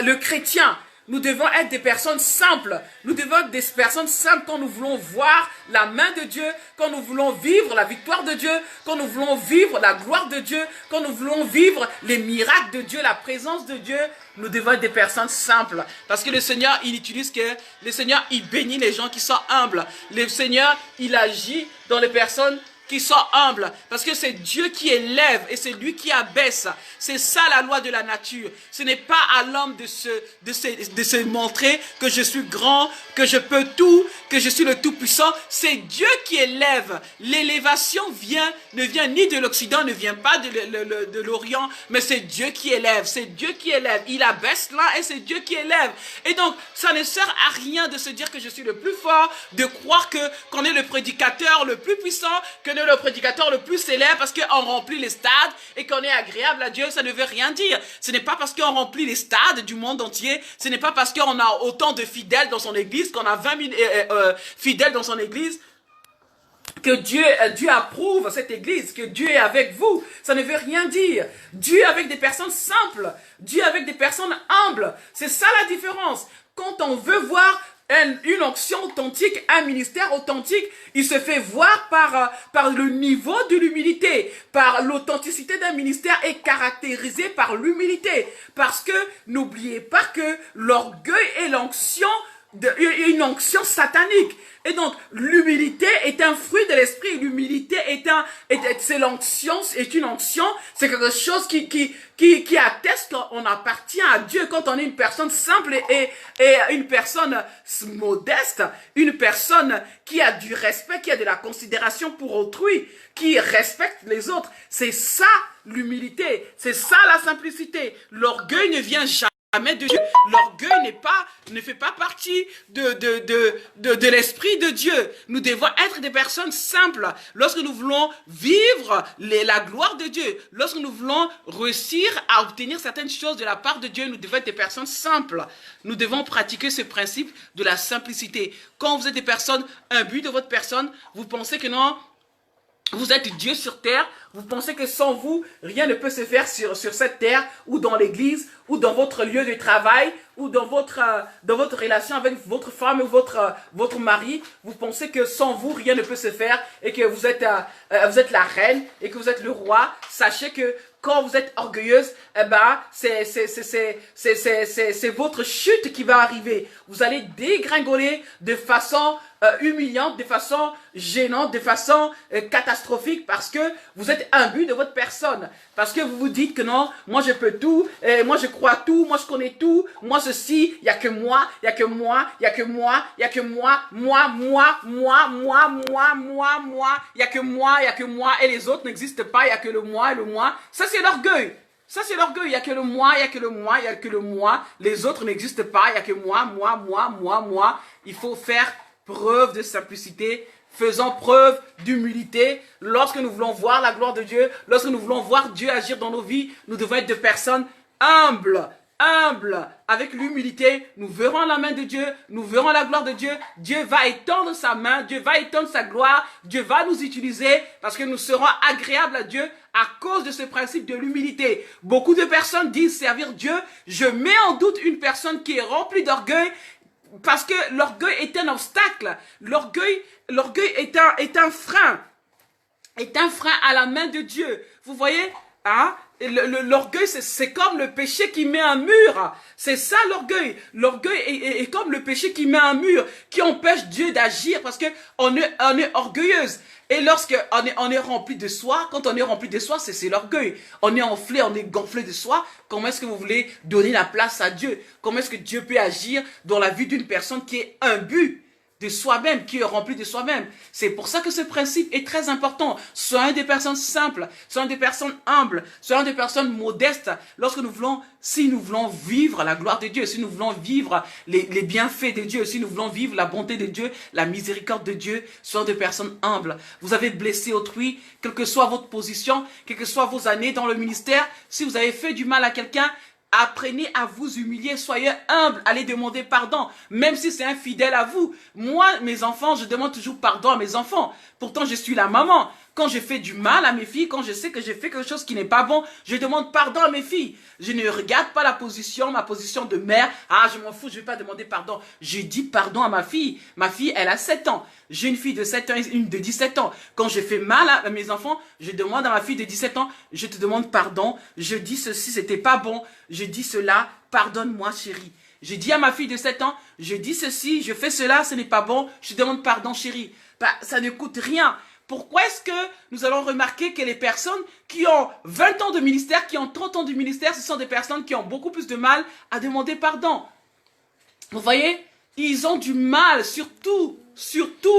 le chrétien. Nous devons être des personnes simples. Nous devons être des personnes simples quand nous voulons voir la main de Dieu, quand nous voulons vivre la victoire de Dieu, quand nous voulons vivre la gloire de Dieu, quand nous voulons vivre les miracles de Dieu, la présence de Dieu. Nous devons être des personnes simples. Parce que le Seigneur, le Seigneur, il bénit les gens qui sont humbles. Le Seigneur, il agit dans les personnes qui sont humbles, parce que c'est Dieu qui élève et c'est lui qui abaisse. C'est ça la loi de la nature. Ce n'est pas à l'homme de se montrer que je suis grand, que je peux tout, que je suis le tout-puissant. C'est Dieu qui élève. L'élévation ne vient ni de l'Occident, ne vient pas de l'Orient, mais c'est Dieu qui élève. C'est Dieu qui élève. Il abaisse là et c'est Dieu qui élève. Et donc, ça ne sert à rien de se dire que je suis le plus fort, de croire qu'on est le prédicateur le plus puissant, que le prédicateur le plus célèbre parce qu'on remplit les stades et qu'on est agréable à Dieu. Ça ne veut rien dire. Ce n'est pas parce qu'on remplit les stades du monde entier, ce n'est pas parce qu'on a autant de fidèles dans son église, qu'on a 20 000 fidèles dans son église, que Dieu approuve cette église, que Dieu est avec vous. Ça ne veut rien dire. Dieu est avec des personnes simples, Dieu est avec des personnes humbles. C'est ça la différence. Quand on veut voir une onction authentique, un ministère authentique, il se fait voir par le niveau de l'humilité, par l'authenticité d'un ministère est caractérisée par l'humilité. Parce que n'oubliez pas que l'orgueil et l'onction une onction satanique. Et donc, l'humilité est un fruit de l'esprit. L'humilité c'est l'onction, est une onction. C'est quelque chose qui atteste qu'on appartient à Dieu. Quand on est une personne simple et une personne modeste, une personne qui a du respect, qui a de la considération pour autrui, qui respecte les autres. C'est ça l'humilité. C'est ça la simplicité. L'orgueil ne vient jamais de Dieu. L'orgueil ne fait pas partie de l'esprit de Dieu. Nous devons être des personnes simples. Lorsque nous voulons vivre la gloire de Dieu, lorsque nous voulons réussir à obtenir certaines choses de la part de Dieu, nous devons être des personnes simples. Nous devons pratiquer ce principe de la simplicité. Quand vous êtes des personnes imbues de votre personne, vous pensez que non, vous êtes Dieu sur terre, vous pensez que sans vous, rien ne peut se faire sur cette terre, ou dans l'église, ou dans votre lieu de travail, ou dans votre relation avec votre femme ou votre mari. Vous pensez que sans vous, rien ne peut se faire, et que vous êtes la reine, et que vous êtes le roi. Sachez que quand vous êtes orgueilleuse, eh ben, c'est votre chute qui va arriver. Vous allez dégringoler de façon humiliante, de façon gênante, de façon catastrophique, parce que vous êtes imbu de votre personne. Parce que vous vous dites que non, moi je peux tout, moi je crois tout, moi je connais tout, moi ceci, il n'y a que moi, il n'y a que moi, il n'y a que moi, il n'y a que moi, il n'y a que moi, et les autres n'existent pas, il n'y a que le moi et le moi. Ça c'est l'orgueil. Ça, c'est l'orgueil. Il n'y a que le moi, il n'y a que le moi, il n'y a que le moi. Les autres n'existent pas. Il n'y a que moi. Il faut faire preuve de simplicité. Faisons preuve d'humilité. Lorsque nous voulons voir la gloire de Dieu, lorsque nous voulons voir Dieu agir dans nos vies, nous devons être des personnes humbles. Avec l'humilité, nous verrons la main de Dieu, nous verrons la gloire de Dieu. Dieu va étendre sa main, Dieu va étendre sa gloire, Dieu va nous utiliser parce que nous serons agréables à Dieu à cause de ce principe de l'humilité. Beaucoup de personnes disent servir Dieu. Je mets en doute une personne qui est remplie d'orgueil parce que l'orgueil est un obstacle. L'orgueil est un frein à la main de Dieu. Vous voyez, hein? L'orgueil, c'est comme le péché qui met un mur. C'est ça l'orgueil. L'orgueil est comme le péché qui met un mur, qui empêche Dieu d'agir parce qu'on est orgueilleuse. Et lorsqu'on est rempli de soi, quand on est rempli de soi, c'est l'orgueil. On est enflé, on est gonflé de soi. Comment est-ce que vous voulez donner la place à Dieu? Comment est-ce que Dieu peut agir dans la vie d'une personne qui est imbue de soi-même, qui est rempli de soi-même? C'est pour ça que ce principe est très important. Soyons des personnes simples, soyons des personnes humbles, soyons des personnes modestes. Si nous voulons vivre la gloire de Dieu, si nous voulons vivre les bienfaits de Dieu, si nous voulons vivre la bonté de Dieu, la miséricorde de Dieu, soyons des personnes humbles. Vous avez blessé autrui, quelle que soit votre position, quelles que soient vos années dans le ministère, si vous avez fait du mal à quelqu'un, apprenez à vous humilier, soyez humble, allez demander pardon, même si c'est infidèle à vous. Moi, mes enfants, je demande toujours pardon à mes enfants. Pourtant, je suis la maman. Quand je fais du mal à mes filles, quand je sais que j'ai fait quelque chose qui n'est pas bon, je demande pardon à mes filles. Je ne regarde pas ma position de mère. Ah, je m'en fous, je ne vais pas demander pardon. Je dis pardon à ma fille. Ma fille, elle a 7 ans. J'ai une fille de 7 ans et une de 17 ans. Quand je fais mal à mes enfants, je demande à ma fille de 17 ans, je te demande pardon. Je dis ceci, c'était pas bon. Je dis cela, pardonne-moi chérie. Je dis à ma fille de 7 ans, je dis ceci, je fais cela, ce n'est pas bon. Je te demande pardon chérie. Bah, ça ne coûte rien. Pourquoi est-ce que nous allons remarquer que les personnes qui ont 20 ans de ministère, qui ont 30 ans de ministère, ce sont des personnes qui ont beaucoup plus de mal à demander pardon? Vous voyez, ils ont du mal, surtout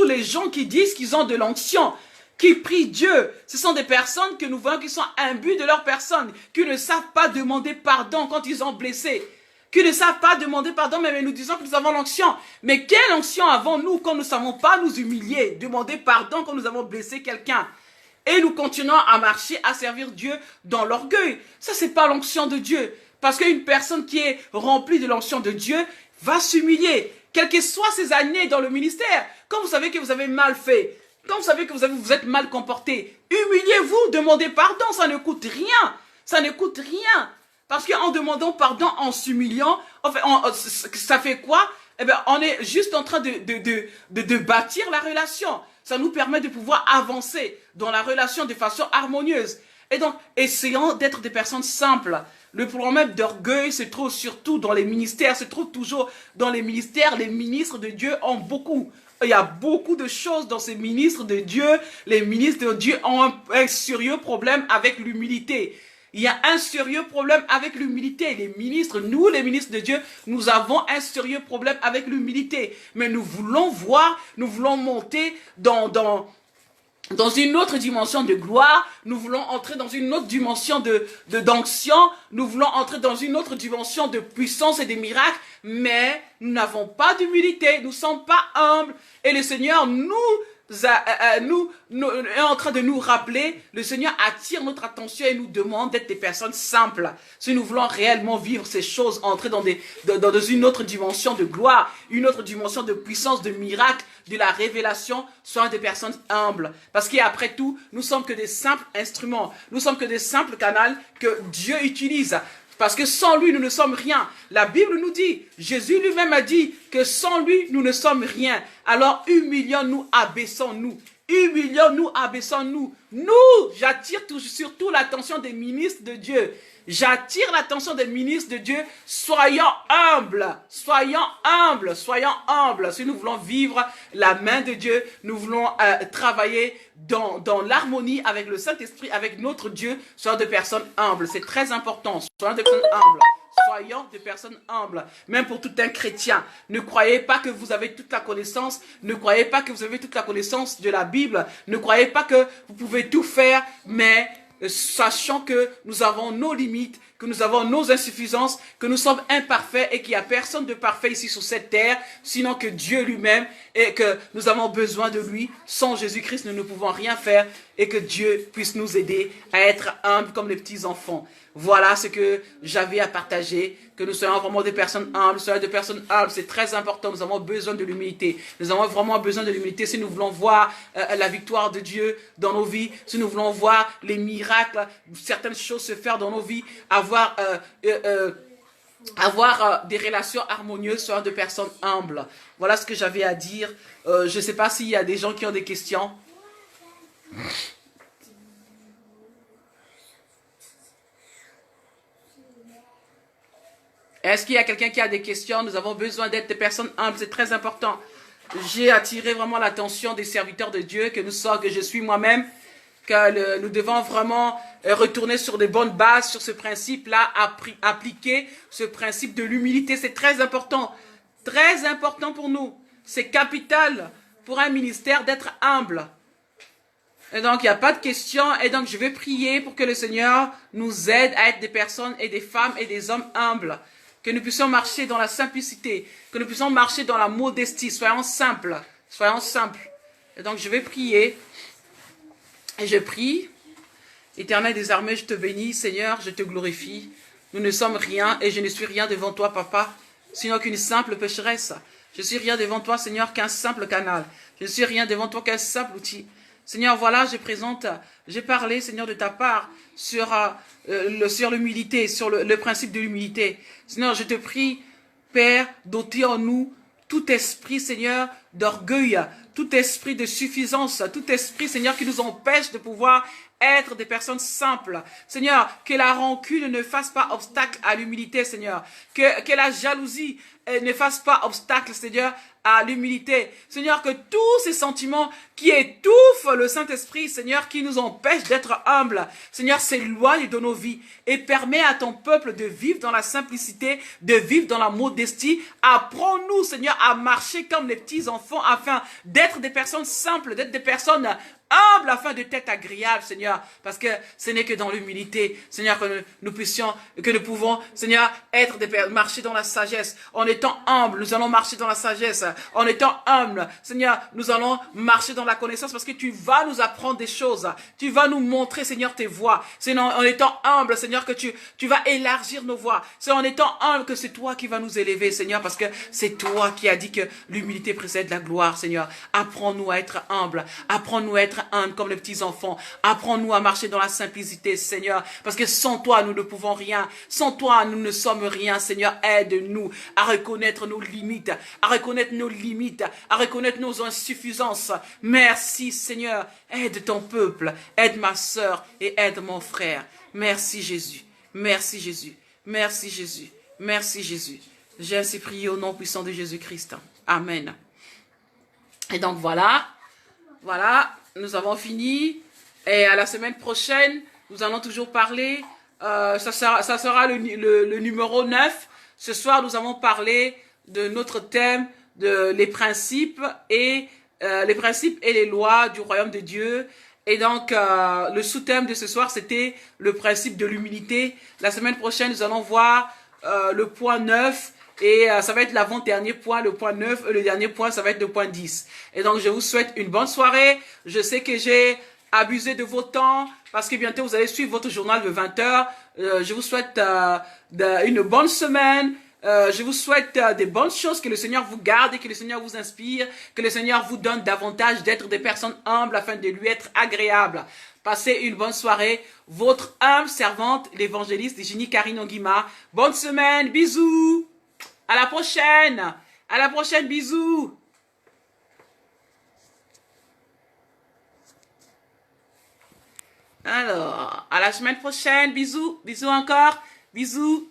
les gens qui disent qu'ils ont de l'onction, qui prient Dieu. Ce sont des personnes que nous voyons qui sont imbues de leur personne, qui ne savent pas demander pardon quand ils ont blessé, qui ne savent pas demander pardon, mais nous disons que nous avons l'onction. Mais quelle onction avons-nous quand nous ne savons pas nous humilier, demander pardon quand nous avons blessé quelqu'un? Et nous continuons à marcher, à servir Dieu dans l'orgueil. Ça, c'est pas l'onction de Dieu. Parce qu'une personne qui est remplie de l'onction de Dieu va s'humilier. Quelles que soient ses années dans le ministère, quand vous savez que vous avez mal fait, quand vous savez que vous êtes mal comporté, humiliez-vous, demandez pardon, ça ne coûte rien. Ça ne coûte rien. Parce qu'en demandant pardon, en s'humiliant, enfin, ça fait quoi? Eh bien, on est juste en train de bâtir la relation. Ça nous permet de pouvoir avancer dans la relation de façon harmonieuse. Et donc, essayons d'être des personnes simples. Le problème d'orgueil se trouve surtout dans les ministères, se trouve toujours dans les ministères. Les ministres de Dieu ont beaucoup. Il y a beaucoup de choses dans ces ministres de Dieu. Les ministres de Dieu ont un sérieux problème avec l'humilité. Il y a un sérieux problème avec l'humilité. Les ministres, nous les ministres de Dieu, nous avons un sérieux problème avec l'humilité. Mais nous voulons voir, nous voulons monter dans une autre dimension de gloire, nous voulons entrer dans une autre dimension d'onction, nous voulons entrer dans une autre dimension de puissance et de miracles, mais nous n'avons pas d'humilité, nous ne sommes pas humbles. Et le Seigneur est en train de nous rappeler, le Seigneur attire notre attention et nous demande d'être des personnes simples. Si nous voulons réellement vivre ces choses, entrer dans une autre dimension de gloire, une autre dimension de puissance, de miracle, de la révélation, soyons des personnes humbles. Parce qu'après tout, nous sommes que des simples instruments, nous sommes que des simples canaux que Dieu utilise. Parce que sans lui, nous ne sommes rien. La Bible nous dit, Jésus lui-même a dit que sans lui, nous ne sommes rien. Alors humilions-nous, abaissons-nous. Humilions-nous, abaissons-nous. Nous, j'attire surtout l'attention des ministres de Dieu. J'attire l'attention des ministres de Dieu. Soyons humbles, soyons humbles, soyons humbles. Si nous voulons vivre la main de Dieu, nous voulons travailler dans l'harmonie avec le Saint-Esprit, avec notre Dieu, soyons des personnes humbles. C'est très important. Soyons des personnes humbles. Soyons des personnes humbles, même pour tout un chrétien. Ne croyez pas que vous avez toute la connaissance, ne croyez pas que vous avez toute la connaissance de la Bible, ne croyez pas que vous pouvez tout faire, mais sachant que nous avons nos limites, que nous avons nos insuffisances, que nous sommes imparfaits et qu'il n'y a personne de parfait ici sur cette terre, sinon que Dieu lui-même, et que nous avons besoin de lui. Sans Jésus-Christ, nous ne pouvons rien faire et que Dieu puisse nous aider à être humbles comme les petits enfants. Voilà ce que j'avais à partager, que nous soyons vraiment des personnes humbles, soyons des personnes humbles, c'est très important, nous avons besoin de l'humilité, nous avons vraiment besoin de l'humilité si nous voulons voir la victoire de Dieu dans nos vies, si nous voulons voir les miracles, certaines choses se faire dans nos vies, avoir des relations harmonieuses, soyons des personnes humbles. Voilà ce que j'avais à dire. Je ne sais pas s'il y a des gens qui ont des questions. Est-ce qu'il y a quelqu'un qui a des questions? Nous avons besoin d'être des personnes humbles, c'est très important. J'ai attiré vraiment l'attention des serviteurs de Dieu, que je suis moi-même, que nous devons vraiment retourner sur des bonnes bases, sur ce principe-là, appliquer ce principe de l'humilité. C'est très important pour nous. C'est capital pour un ministère d'être humble. Et donc, il n'y a pas de questions. Et donc, je vais prier pour que le Seigneur nous aide à être des personnes et des femmes et des hommes humbles. Que nous puissions marcher dans la simplicité, que nous puissions marcher dans la modestie. Soyons simples, soyons simples. Et donc, je vais prier. Et je prie. Éternel des armées, je te bénis, Seigneur, je te glorifie. Nous ne sommes rien et je ne suis rien devant toi, Papa, sinon qu'une simple pécheresse. Je suis rien devant toi, Seigneur, qu'un simple canal. Je ne suis rien devant toi qu'un simple outil. Seigneur, voilà, j'ai parlé, Seigneur, de ta part sur l'humilité, sur le principe de l'humilité. Seigneur, je te prie, Père, d'ôter en nous tout esprit, Seigneur, d'orgueil, tout esprit de suffisance, tout esprit, Seigneur, qui nous empêche de pouvoir être des personnes simples. Seigneur, que la rancune ne fasse pas obstacle à l'humilité, Seigneur. Que la jalousie ne fasse pas obstacle, Seigneur, à l'humilité. Seigneur, que tous ces sentiments qui étouffent le Saint-Esprit, Seigneur, qui nous empêchent d'être humbles, Seigneur, s'éloignent de nos vies et permet à ton peuple de vivre dans la simplicité, de vivre dans la modestie. Apprends-nous, Seigneur, à marcher comme les petits enfants afin d'être des personnes simples, d'être des personnes humble afin de t'être agréable, Seigneur, parce que ce n'est que dans l'humilité, Seigneur, que nous pouvons, Seigneur, marcher dans la sagesse. En étant humble, nous allons marcher dans la sagesse. En étant humble, Seigneur, nous allons marcher dans la connaissance parce que tu vas nous apprendre des choses. Tu vas nous montrer, Seigneur, tes voies. C'est en étant humble, Seigneur, que tu vas élargir nos voies. C'est en étant humble que c'est toi qui vas nous élever, Seigneur, parce que c'est toi qui as dit que l'humilité précède la gloire, Seigneur. Apprends-nous à être humble. Apprends-nous à être être humbles comme les petits enfants. Apprends-nous à marcher dans la simplicité, Seigneur, parce que sans toi, nous ne pouvons rien. Sans toi, nous ne sommes rien, Seigneur. Aide-nous à reconnaître nos limites, à reconnaître nos limites, à reconnaître nos insuffisances. Merci, Seigneur. Aide ton peuple, aide ma sœur et aide mon frère. Merci, Jésus. Merci, Jésus. Merci, Jésus. Merci, Jésus. J'ai ainsi prié au nom puissant de Jésus-Christ. Amen. Et donc voilà, nous avons fini. Et à la semaine prochaine, nous allons toujours parler, ça sera le numéro 9. Ce soir, nous allons parler de notre thème, de les principes et les lois du royaume de Dieu. Et donc, le sous-thème de ce soir, c'était le principe de l'humilité. La semaine prochaine, nous allons voir le point 9. Et ça va être l'avant-dernier point, le point 9. Et le dernier point, ça va être le point 10. Et donc, je vous souhaite une bonne soirée. Je sais que j'ai abusé de vos temps parce que bientôt, vous allez suivre votre journal de 20 heures. Je vous souhaite une bonne semaine. Je vous souhaite des bonnes choses, que le Seigneur vous garde et que le Seigneur vous inspire, que le Seigneur vous donne davantage d'être des personnes humbles afin de lui être agréable. Passez une bonne soirée. Votre humble servante, l'évangéliste Jenny Karine Onguima. Bonne semaine, bisous. À la prochaine, bisous. Alors, à la semaine prochaine, bisous encore, bisous.